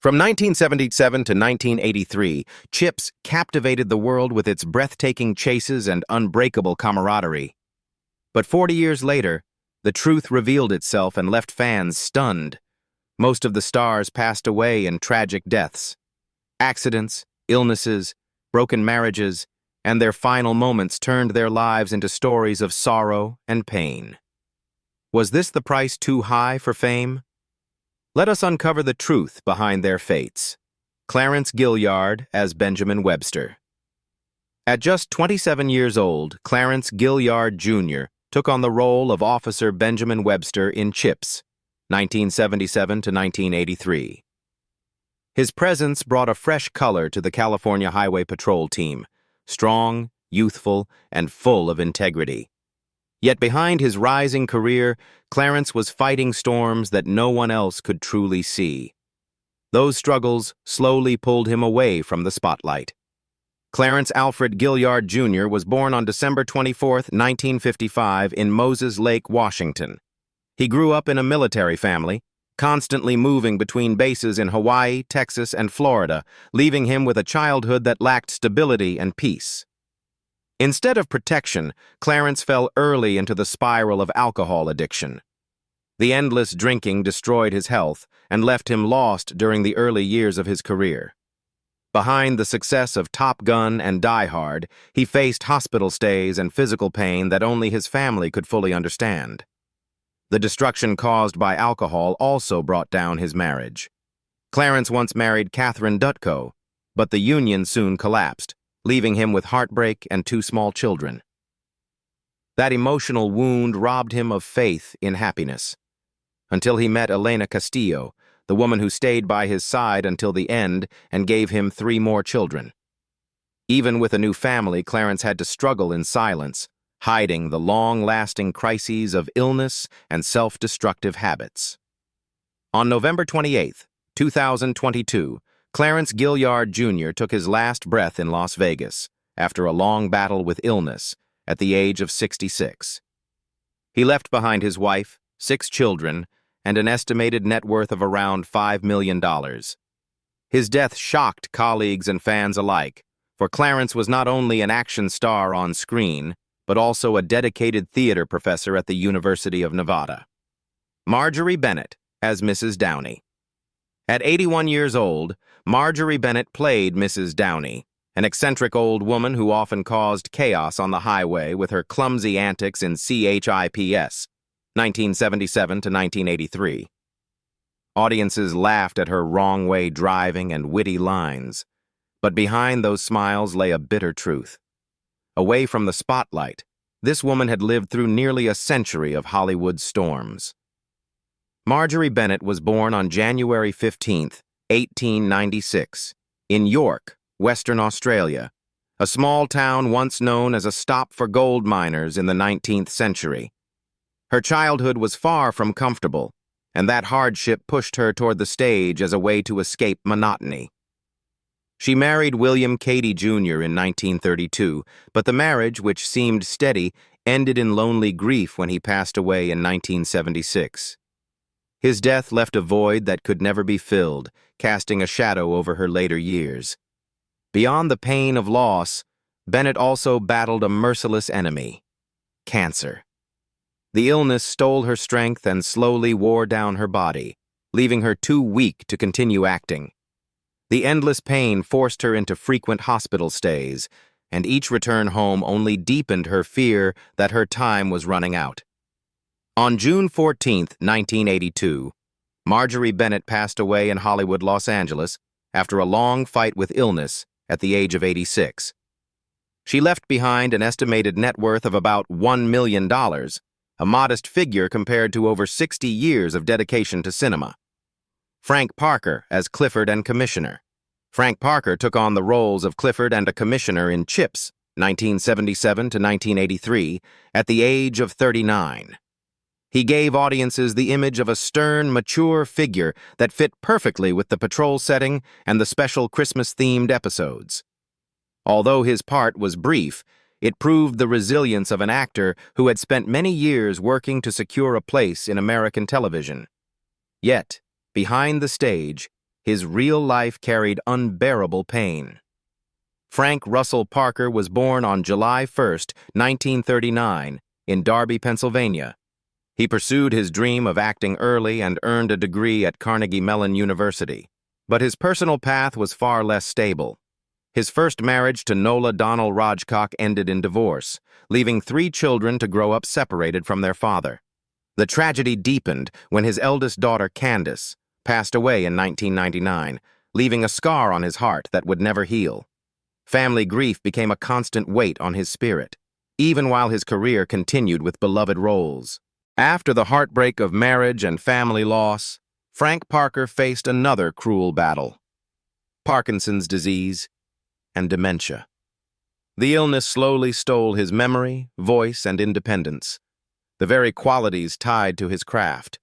From 1977 to 1983, CHiPs captivated the world with its breathtaking chases and unbreakable camaraderie. But 40 years later, the truth revealed itself and left fans stunned. Most of the stars passed away in tragic deaths. Accidents, illnesses, broken marriages, and their final moments turned their lives into stories of sorrow and pain. Was this the price too high for fame? Let us uncover the truth behind their fates. Clarence Gilyard as Benjamin Webster. At just 27 years old, Clarence Gilyard Jr. took on the role of Officer Benjamin Webster in CHiPs, 1977 to 1983. His presence brought a fresh color to the California Highway Patrol team, strong, youthful, and full of integrity. Yet behind his rising career, Clarence was fighting storms that no one else could truly see. Those struggles slowly pulled him away from the spotlight. Clarence Alfred Gilyard Jr. was born on December 24, 1955, in Moses Lake, Washington. He grew up in a military family, constantly moving between bases in Hawaii, Texas, and Florida, leaving him with a childhood that lacked stability and peace. Instead of protection, Clarence fell early into the spiral of alcohol addiction. The endless drinking destroyed his health and left him lost during the early years of his career. Behind the success of Top Gun and Die Hard, he faced hospital stays and physical pain that only his family could fully understand. The destruction caused by alcohol also brought down his marriage. Clarence once married Catherine Dutko, but the union soon collapsed, leaving him with heartbreak and 2 small children. That emotional wound robbed him of faith in happiness, until he met Elena Castillo, the woman who stayed by his side until the end and gave him 3 more children. Even with a new family, Clarence had to struggle in silence, hiding the long-lasting crises of illness and self-destructive habits. On November 28, 2022, Clarence Gilyard Jr. took his last breath in Las Vegas after a long battle with illness at the age of 66. He left behind his wife, 6 children, and an estimated net worth of around $5 million. His death shocked colleagues and fans alike, for Clarence was not only an action star on screen, but also a dedicated theater professor at the University of Nevada. Marjgerie Bennett as Mrs. Downey. At 81 years old, Marjgerie Bennett played Mrs. Downey, an eccentric old woman who often caused chaos on the highway with her clumsy antics in CHiPs, 1977 to 1983. Audiences laughed at her wrong-way driving and witty lines, but behind those smiles lay a bitter truth. Away from the spotlight, this woman had lived through nearly a century of Hollywood storms. Marjgerie Bennett was born on January 15, 1896, in York, Western Australia, a small town once known as a stop for gold miners in the 19th century. Her childhood was far from comfortable, and that hardship pushed her toward the stage as a way to escape monotony. She married William Cady Jr. in 1932, but the marriage, which seemed steady, ended in lonely grief when he passed away in 1976. His death left a void that could never be filled, casting a shadow over her later years. Beyond the pain of loss, Bennett also battled a merciless enemy: cancer. The illness stole her strength and slowly wore down her body, leaving her too weak to continue acting. The endless pain forced her into frequent hospital stays, and each return home only deepened her fear that her time was running out. On June 14, 1982, Marjgerie Bennett passed away in Hollywood, Los Angeles, after a long fight with illness at the age of 86. She left behind an estimated net worth of about $1 million, a modest figure compared to over 60 years of dedication to cinema. Frank Parker as Clifford and Commissioner. Frank Parker took on the roles of Clifford and a Commissioner in CHiPs, 1977 to 1983, at the age of 39. He gave audiences the image of a stern, mature figure that fit perfectly with the patrol setting and the special Christmas-themed episodes. Although his part was brief, it proved the resilience of an actor who had spent many years working to secure a place in American television. Yet, behind the stage, his real life carried unbearable pain. Frank Russell Parker was born on July 1, 1939, in Darby, Pennsylvania. He pursued his dream of acting early and earned a degree at Carnegie Mellon University. But his personal path was far less stable. His first marriage to Nola Donnell Rajcock ended in divorce, leaving 3 children to grow up separated from their father. The tragedy deepened when his eldest daughter, Candace, passed away in 1999, leaving a scar on his heart that would never heal. Family grief became a constant weight on his spirit, even while his career continued with beloved roles. After the heartbreak of marriage and family loss, Frank Parker faced another cruel battle: Parkinson's disease and dementia. The illness slowly stole his memory, voice, and independence, the very qualities tied to his craft.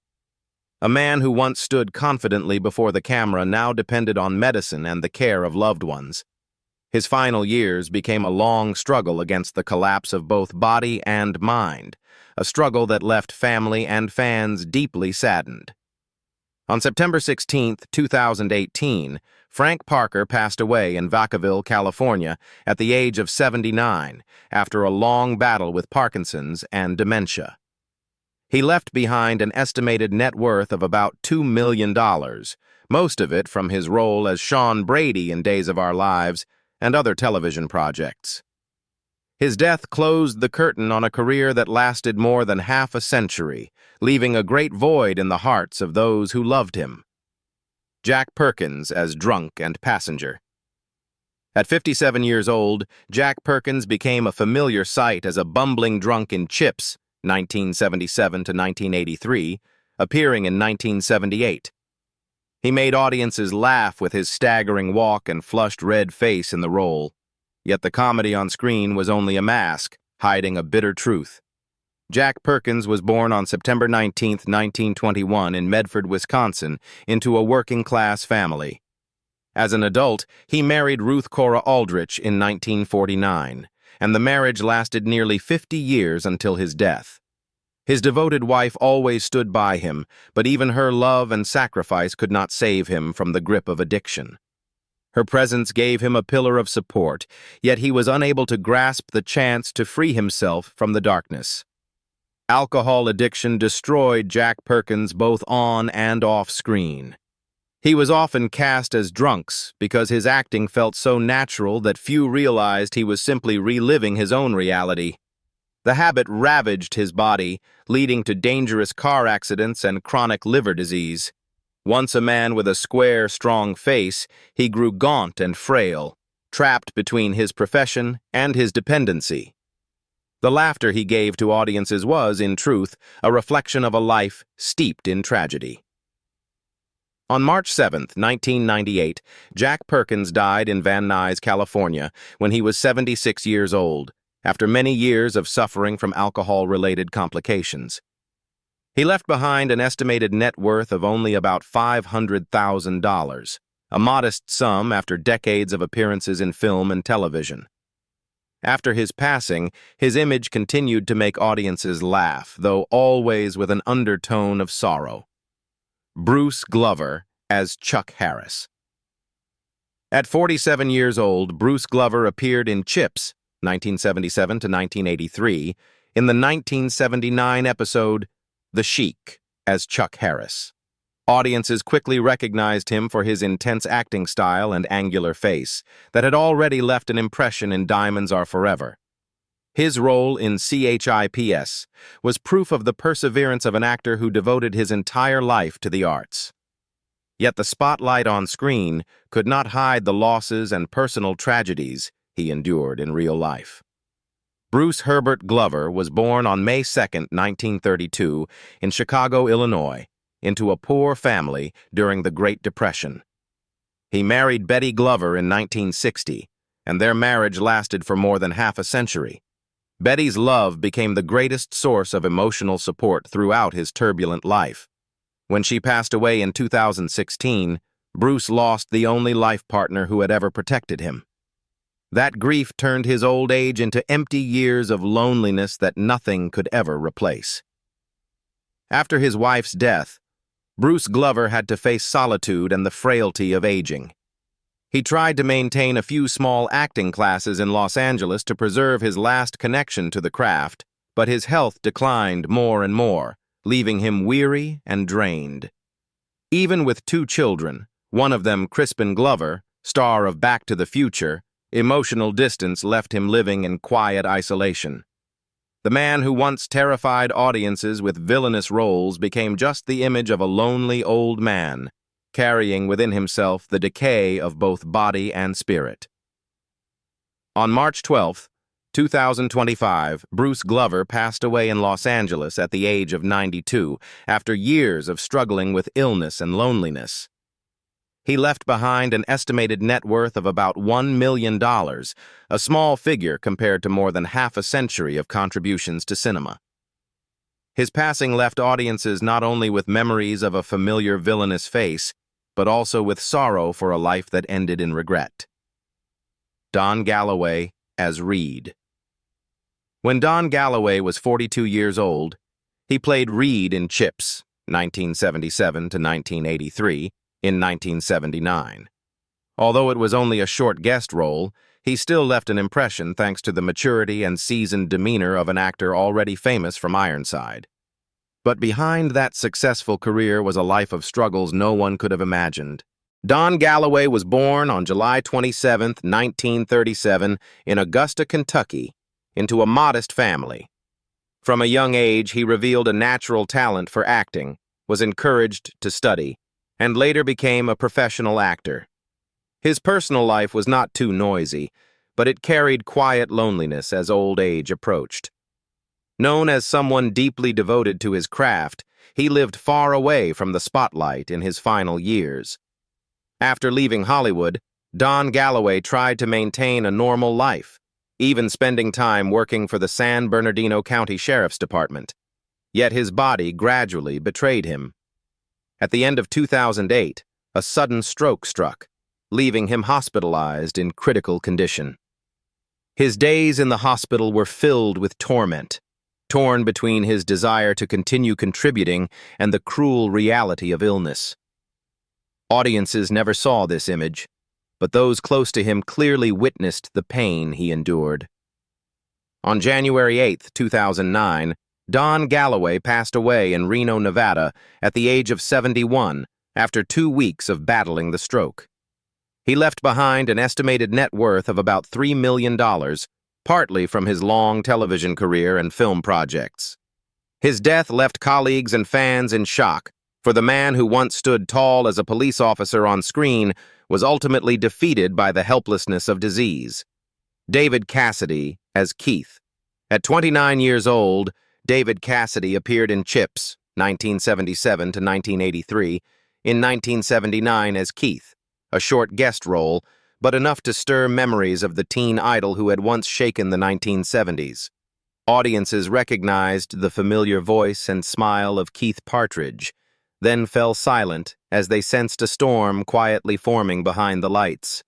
A man who once stood confidently before the camera now depended on medicine and the care of loved ones. His final years became a long struggle against the collapse of both body and mind, a struggle that left family and fans deeply saddened. On September 16, 2018, Frank Parker passed away in Vacaville, California, at the age of 79, after a long battle with Parkinson's and dementia. He left behind an estimated net worth of about $2 million, most of it from his role as Sean Brady in Days of Our Lives and other television projects. His death closed the curtain on a career that lasted more than half a century, leaving a great void in the hearts of those who loved him. Jack Perkins as drunk and passenger. At 57 years old, Jack Perkins became a familiar sight as a bumbling drunk in CHiPs, 1977 to 1983, appearing in 1978. He made audiences laugh with his staggering walk and flushed red face in the role. Yet the comedy on screen was only a mask, hiding a bitter truth. Jack Perkins was born on September 19, 1921 in Medford, Wisconsin, into a working-class family. As an adult, he married Ruth Cora Aldrich in 1949, and the marriage lasted nearly 50 years until his death. His devoted wife always stood by him, but even her love and sacrifice could not save him from the grip of addiction. Her presence gave him a pillar of support, yet he was unable to grasp the chance to free himself from the darkness. Alcohol addiction destroyed Jack Perkins both on and off screen. He was often cast as drunks because his acting felt so natural that few realized he was simply reliving his own reality. The habit ravaged his body, leading to dangerous car accidents and chronic liver disease. Once a man with a square, strong face, he grew gaunt and frail, trapped between his profession and his dependency. The laughter he gave to audiences was, in truth, a reflection of a life steeped in tragedy. On March 7, 1998, Jack Perkins died in Van Nuys, California, when he was 76 years old, after many years of suffering from alcohol-related complications. He left behind an estimated net worth of only about $500,000, a modest sum after decades of appearances in film and television. After his passing, his image continued to make audiences laugh, though always with an undertone of sorrow. Bruce Glover as Chuck Harris. At 47 years old, Bruce Glover appeared in CHiPs, 1977 to 1983, in the 1979 episode The Sheik as Chuck Harris. Audiences quickly recognized him for his intense acting style and angular face that had already left an impression in Diamonds Are Forever. His role in CHiPs was proof of the perseverance of an actor who devoted his entire life to the arts. Yet the spotlight on screen could not hide the losses and personal tragedies he endured in real life. Bruce Herbert Glover was born on May 2, 1932, in Chicago, Illinois, into a poor family during the Great Depression. He married Betty Glover in 1960, and their marriage lasted for more than half a century. Betty's love became the greatest source of emotional support throughout his turbulent life. When she passed away in 2016, Bruce lost the only life partner who had ever protected him. That grief turned his old age into empty years of loneliness that nothing could ever replace. After his wife's death, Bruce Glover had to face solitude and the frailty of aging. He tried to maintain a few small acting classes in Los Angeles to preserve his last connection to the craft, but his health declined more and more, leaving him weary and drained. Even with 2 children, one of them Crispin Glover, star of Back to the Future, emotional distance left him living in quiet isolation. The man who once terrified audiences with villainous roles became just the image of a lonely old man, carrying within himself the decay of both body and spirit. On March 12, 2025, Bruce Glover passed away in Los Angeles at the age of 92 after years of struggling with illness and loneliness. He left behind an estimated net worth of about $1 million, a small figure compared to more than half a century of contributions to cinema. His passing left audiences not only with memories of a familiar villainous face, but also with sorrow for a life that ended in regret. Don Galloway as Reed. When Don Galloway was 42 years old, he played Reed in CHiPs, 1977 to 1983, in 1979. Although it was only a short guest role, he still left an impression thanks to the maturity and seasoned demeanor of an actor already famous from Ironside. But behind that successful career was a life of struggles no one could have imagined. Don Galloway was born on July 27, 1937, in Augusta, Kentucky, into a modest family. From a young age, he revealed a natural talent for acting, was encouraged to study, and later became a professional actor. His personal life was not too noisy, but it carried quiet loneliness as old age approached. Known as someone deeply devoted to his craft, he lived far away from the spotlight in his final years. After leaving Hollywood, Don Galloway tried to maintain a normal life, even spending time working for the San Bernardino County Sheriff's Department. Yet his body gradually betrayed him. At the end of 2008, a sudden stroke struck, leaving him hospitalized in critical condition. His days in the hospital were filled with torment, torn between his desire to continue contributing and the cruel reality of illness. Audiences never saw this image, but those close to him clearly witnessed the pain he endured. On January 8, 2009, Don Galloway passed away in Reno, Nevada, at the age of 71 after 2 weeks of battling the stroke. He left behind an estimated net worth of about $3 million, partly from his long television career and film projects. His death left colleagues and fans in shock, for the man who once stood tall as a police officer on screen was ultimately defeated by the helplessness of disease. David Cassidy as Keith. At 29 years old, David Cassidy appeared in CHiPs, 1977 to 1983, in 1979 as Keith, a short guest role, but enough to stir memories of the teen idol who had once shaken the 1970s. Audiences recognized the familiar voice and smile of Keith Partridge, then fell silent as they sensed a storm quietly forming behind the lights.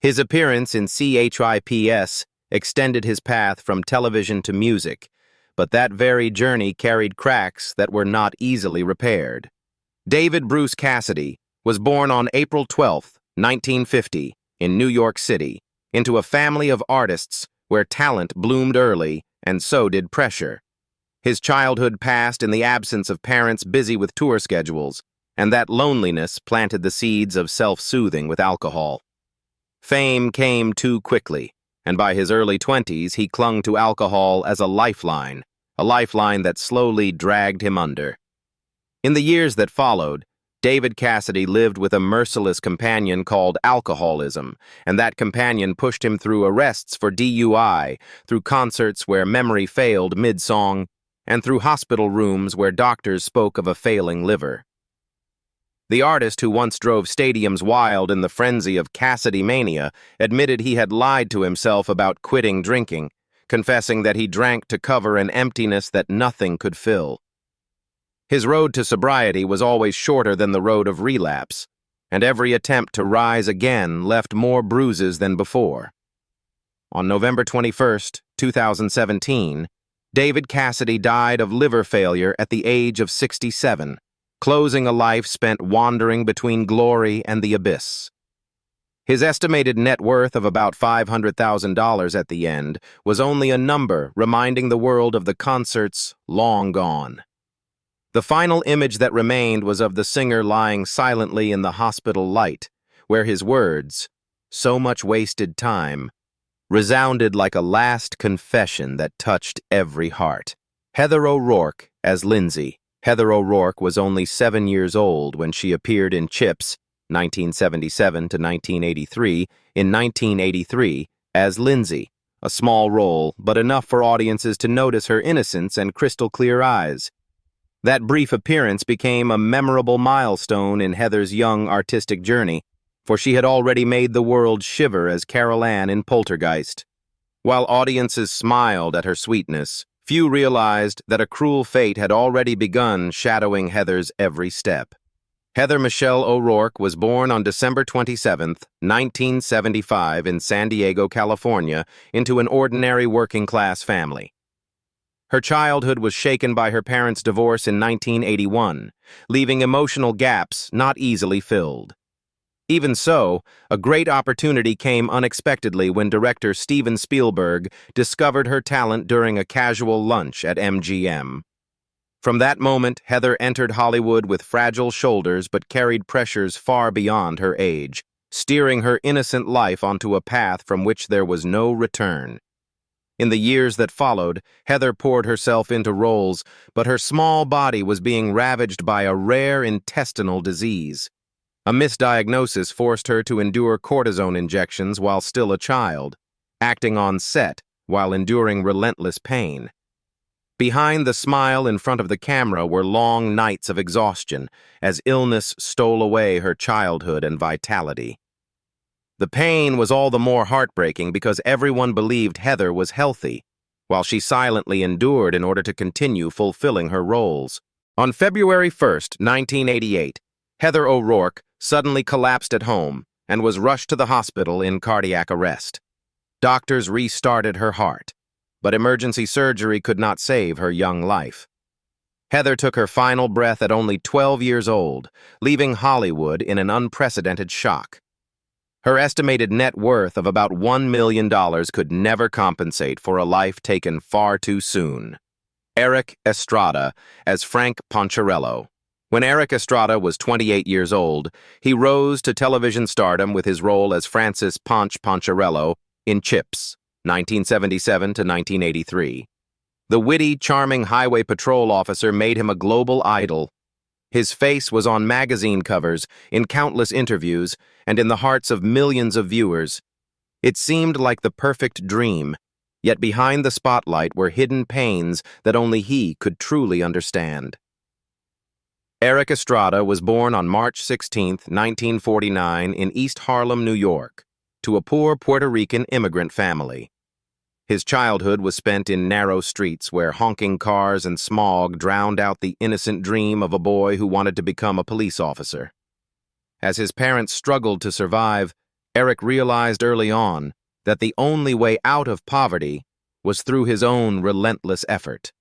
His appearance in CHiPs extended his path from television to music, but that very journey carried cracks that were not easily repaired. David Bruce Cassidy was born on April 12, 1950, in New York City, into a family of artists where talent bloomed early and so did pressure. His childhood passed in the absence of parents busy with tour schedules, and that loneliness planted the seeds of self-soothing with alcohol. Fame came too quickly, and by his early 20s he clung to alcohol as a lifeline that slowly dragged him under. In the years that followed, David Cassidy lived with a merciless companion called alcoholism, and that companion pushed him through arrests for DUI, through concerts where memory failed mid-song, and through hospital rooms where doctors spoke of a failing liver. The artist who once drove stadiums wild in the frenzy of Cassidy mania admitted he had lied to himself about quitting drinking, confessing that he drank to cover an emptiness that nothing could fill. His road to sobriety was always shorter than the road of relapse, and every attempt to rise again left more bruises than before. On November 21, 2017, David Cassidy died of liver failure at the age of 67, closing a life spent wandering between glory and the abyss. His estimated net worth of about $500,000 at the end was only a number reminding the world of the concerts long gone. The final image that remained was of the singer lying silently in the hospital light, where his words, "So much wasted time," resounded like a last confession that touched every heart. Heather O'Rourke as Lindsay. Heather O'Rourke was only 7 years old when she appeared in CHiPs, 1977 to 1983, in 1983, as Lindsay, a small role, but enough for audiences to notice her innocence and crystal-clear eyes. That brief appearance became a memorable milestone in Heather's young artistic journey, for she had already made the world shiver as Carol Ann in Poltergeist. While audiences smiled at her sweetness, few realized that a cruel fate had already begun shadowing Heather's every step. Heather Michelle O'Rourke was born on December 27, 1975 in San Diego, California, into an ordinary working-class family. Her childhood was shaken by her parents' divorce in 1981, leaving emotional gaps not easily filled. Even so, a great opportunity came unexpectedly when director Steven Spielberg discovered her talent during a casual lunch at MGM. From that moment, Heather entered Hollywood with fragile shoulders but carried pressures far beyond her age, steering her innocent life onto a path from which there was no return. In the years that followed, Heather poured herself into roles, but her small body was being ravaged by a rare intestinal disease. A misdiagnosis forced her to endure cortisone injections while still a child, acting on set while enduring relentless pain. Behind the smile in front of the camera were long nights of exhaustion, as illness stole away her childhood and vitality. The pain was all the more heartbreaking because everyone believed Heather was healthy, while she silently endured in order to continue fulfilling her roles. On February 1, 1988, Heather O'Rourke suddenly collapsed at home and was rushed to the hospital in cardiac arrest. Doctors restarted her heart, but emergency surgery could not save her young life. Heather took her final breath at only 12 years old, leaving Hollywood in an unprecedented shock. Her estimated net worth of about $1 million could never compensate for a life taken far too soon. Erik Estrada as Frank Poncherello. When Erik Estrada was 28 years old, he rose to television stardom with his role as Francis Poncherello in CHiPs, 1977 to 1983. The witty, charming highway patrol officer made him a global idol. His face was on magazine covers, in countless interviews, and in the hearts of millions of viewers. It seemed like the perfect dream, yet behind the spotlight were hidden pains that only he could truly understand. Erik Estrada was born on March 16, 1949, in East Harlem, New York, to a poor Puerto Rican immigrant family. His childhood was spent in narrow streets where honking cars and smog drowned out the innocent dream of a boy who wanted to become a police officer. As his parents struggled to survive, Erik realized early on that the only way out of poverty was through his own relentless effort.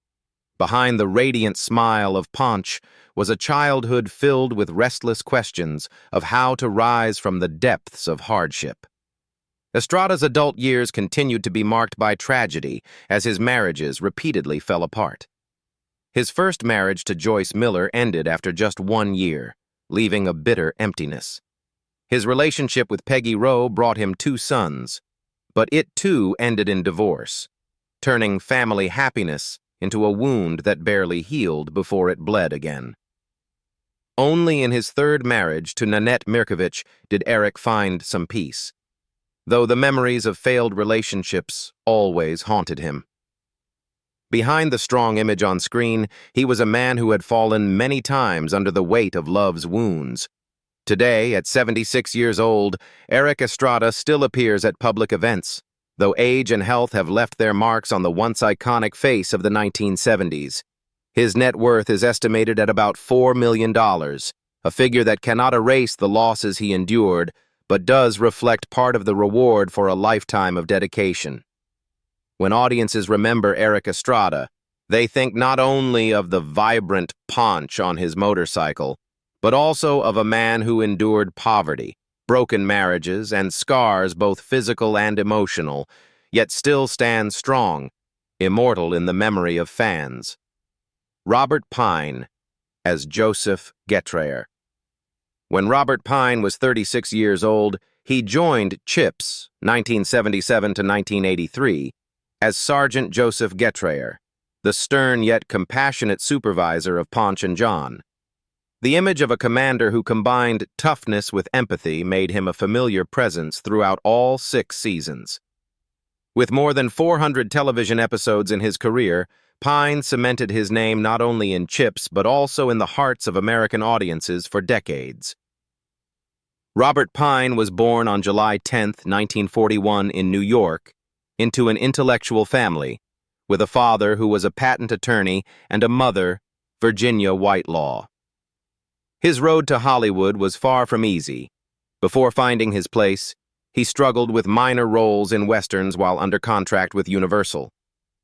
Behind the radiant smile of Ponch was a childhood filled with restless questions of how to rise from the depths of hardship. Estrada's adult years continued to be marked by tragedy as his marriages repeatedly fell apart. His first marriage to Joyce Miller ended after just 1 year, leaving a bitter emptiness. His relationship with Peggy Rowe brought him 2 sons, but it too ended in divorce, turning family happiness into a wound that barely healed before it bled again. Only in his third marriage to Nanette Mirkovich did Erik find some peace, though the memories of failed relationships always haunted him. Behind the strong image on screen, he was a man who had fallen many times under the weight of love's wounds. Today, at 76 years old, Erik Estrada still appears at public events, though age and health have left their marks on the once iconic face of the 1970s. His net worth is estimated at about $4 million, a figure that cannot erase the losses he endured, but does reflect part of the reward for a lifetime of dedication. When audiences remember Erik Estrada, They think not only of the vibrant paunch on his motorcycle, but also of a man who endured poverty, broken marriages, and scars both physical and emotional, yet still stands strong, immortal in the memory of fans. Robert Pine as Joseph Getrayer. When Robert Pine was 36 years old, he joined CHiPs, 1977 to 1983, as Sergeant Joseph Getrayer, the stern yet compassionate supervisor of Ponch and John. The image of a commander who combined toughness with empathy made him a familiar presence throughout all 6 seasons. With more than 400 television episodes in his career, Pine cemented his name not only in CHiPs but also in the hearts of American audiences for decades. Robert Pine was born on July 10, 1941 in New York, into an intellectual family, with a father who was a patent attorney and a mother, Virginia Whitelaw. His road to Hollywood was far from easy. Before finding his place, he struggled with minor roles in westerns while under contract with Universal.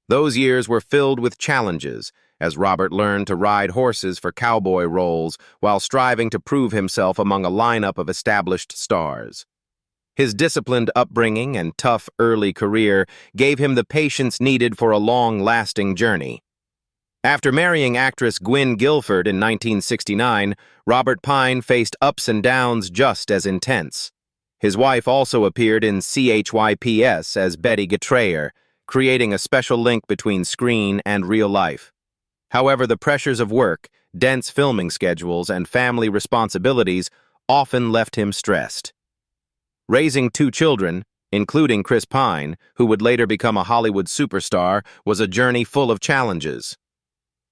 Those years were filled with challenges, as Robert learned to ride horses for cowboy roles while striving to prove himself among a lineup of established stars. His disciplined upbringing and tough early career gave him the patience needed for a long-lasting journey. After marrying actress Gwynne Guilford in 1969, Robert Pine faced ups and downs just as intense. His wife also appeared in CHiPs as Betty Getrayer, creating a special link between screen and real life. However, the pressures of work, dense filming schedules, and family responsibilities often left him stressed. Raising 2 children, including Chris Pine, who would later become a Hollywood superstar, was a journey full of challenges.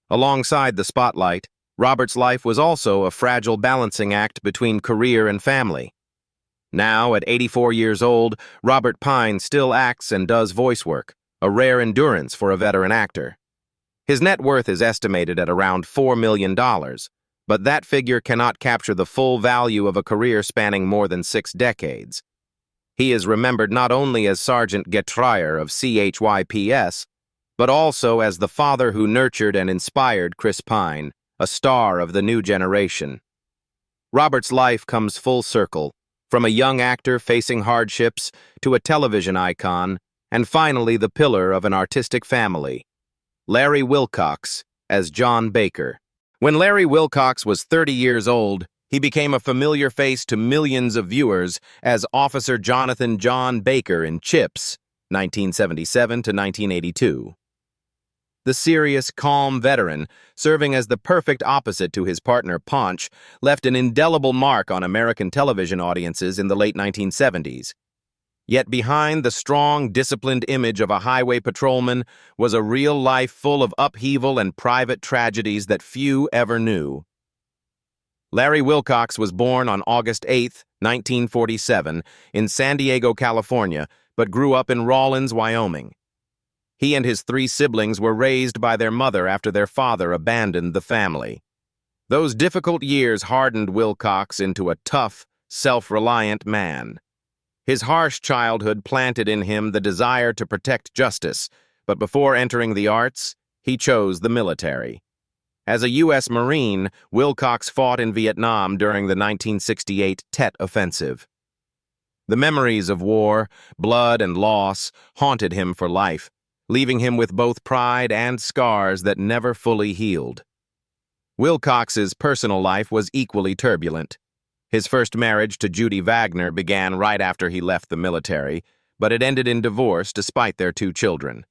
Alongside the spotlight, Robert's life was also a fragile balancing act between career and family. Now, at 84 years old, Robert Pine still acts and does voice work, a rare endurance for a veteran actor. His net worth is estimated at around $4 million, but that figure cannot capture the full value of a career spanning more than 6 decades. He is remembered not only as Sergeant Getrayer of CHiPs, but also as the father who nurtured and inspired Chris Pine, a star of the new generation. Robert's life comes full circle, from a young actor facing hardships to a television icon, and finally the pillar of an artistic family. Larry Wilcox as John Baker. When Larry Wilcox was 30 years old, he became a familiar face to millions of viewers as Officer Jonathan John Baker in CHiPs, 1977 to 1982. The serious, calm veteran, serving as the perfect opposite to his partner Ponch, left an indelible mark on American television audiences in the late 1970s. Yet behind the strong, disciplined image of a highway patrolman was a real life full of upheaval and private tragedies that few ever knew. Larry Wilcox was born on August 8, 1947, in San Diego, California, but grew up in Rawlins, Wyoming. He and his 3 siblings were raised by their mother after their father abandoned the family. Those difficult years hardened Wilcox into a tough, self-reliant man. His harsh childhood planted in him the desire to protect justice, but before entering the arts, he chose the military. As a U.S. Marine, Wilcox fought in Vietnam during the 1968 Tet Offensive. The memories of war, blood, and loss haunted him for life, leaving him with both pride and scars that never fully healed. Wilcox's personal life was equally turbulent. His first marriage to Judy Wagner began right after he left the military, but it ended in divorce despite their 2 children.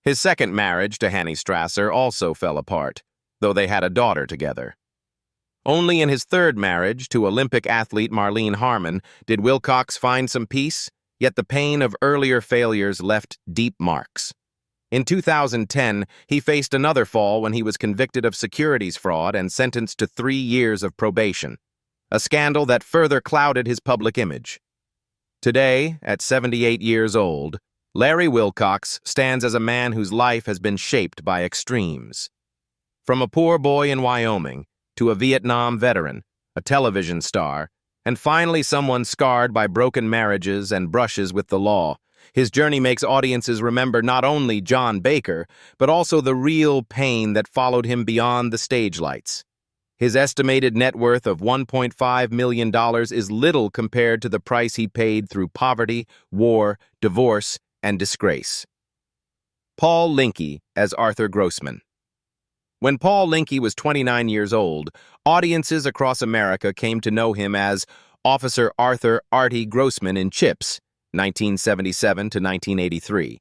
His second marriage to Hannie Strasser also fell apart, though they had a daughter together. Only in his third marriage to Olympic athlete Marlene Harmon did Wilcox find some peace, yet the pain of earlier failures left deep marks. In 2010, he faced another fall when he was convicted of securities fraud and sentenced to 3 years of probation, a scandal that further clouded his public image. Today, at 78 years old, Larry Wilcox stands as a man whose life has been shaped by extremes. From a poor boy in Wyoming to a Vietnam veteran, a television star, and finally someone scarred by broken marriages and brushes with the law, His journey makes audiences remember not only John Baker, but also the real pain that followed him beyond the stage lights. His estimated net worth of $1.5 million is little compared to the price he paid through poverty, war, divorce, and disgrace. Paul Linke as Arthur Grossman. When Paul Linke was 29 years old, audiences across America came to know him as Officer Arthur "Artie" Grossman in CHiPs, 1977 to 1983.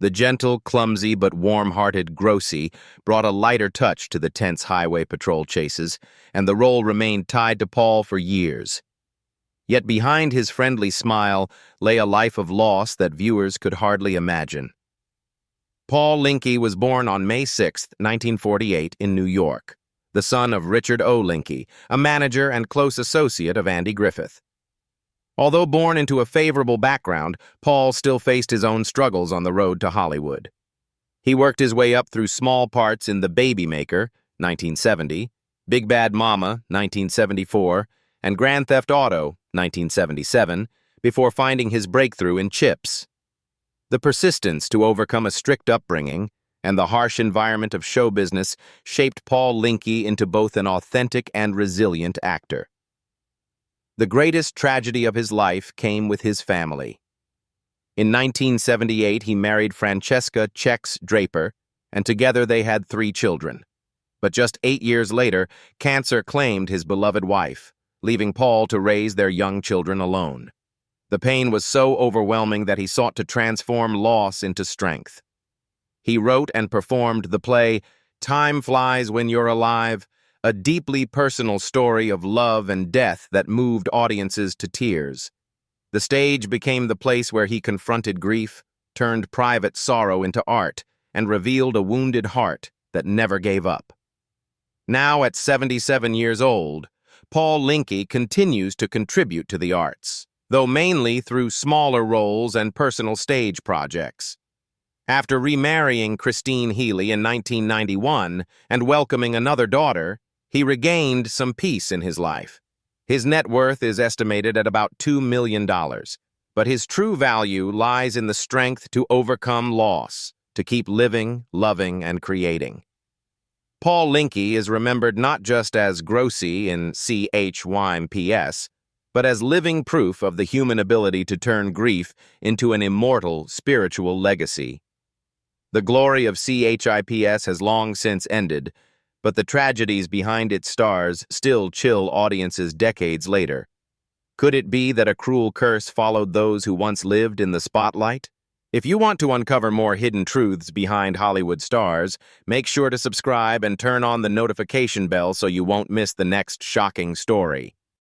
The gentle, clumsy, but warm-hearted Grossie brought a lighter touch to the tense highway patrol chases, and the role remained tied to Paul for years. Yet behind his friendly smile lay a life of loss that viewers could hardly imagine. Paul Linke was born on May 6, 1948, in New York, the son of Richard O. Linke, a manager and close associate of Andy Griffith. Although born into a favorable background, Paul still faced his own struggles on the road to Hollywood. He worked his way up through small parts in The Baby Maker, 1970, Big Bad Mama, 1974, and Grand Theft Auto, 1977, before finding his breakthrough in CHiPs. The persistence to overcome a strict upbringing and the harsh environment of show business shaped Paul Linke into both an authentic and resilient actor. The greatest tragedy of his life came with his family. In 1978, he married Francesca "Chex" Draper, and together they had 3 children. But just 8 years later, cancer claimed his beloved wife, leaving Paul to raise their young children alone. The pain was so overwhelming that he sought to transform loss into strength. He wrote and performed the play Time Flies When You're Alive, a deeply personal story of love and death that moved audiences to tears. The stage became the place where he confronted grief, turned private sorrow into art, and revealed a wounded heart that never gave up. Now, at 77 years old, Paul Linke continues to contribute to the arts, though mainly through smaller roles and personal stage projects. After remarrying Christine Healy in 1991 and welcoming another daughter, he regained some peace in his life. His net worth is estimated at about $2 million, but his true value lies in the strength to overcome loss, to keep living, loving, and creating. Paul Linke is remembered not just as Grossie in CHiPs, but as living proof of the human ability to turn grief into an immortal spiritual legacy. The glory of CHiPs has long since ended, but the tragedies behind its stars still chill audiences decades later. Could it be that a cruel curse followed those who once lived in the spotlight? If you want to uncover more hidden truths behind Hollywood stars, make sure to subscribe and turn on the notification bell so you won't miss the next shocking story.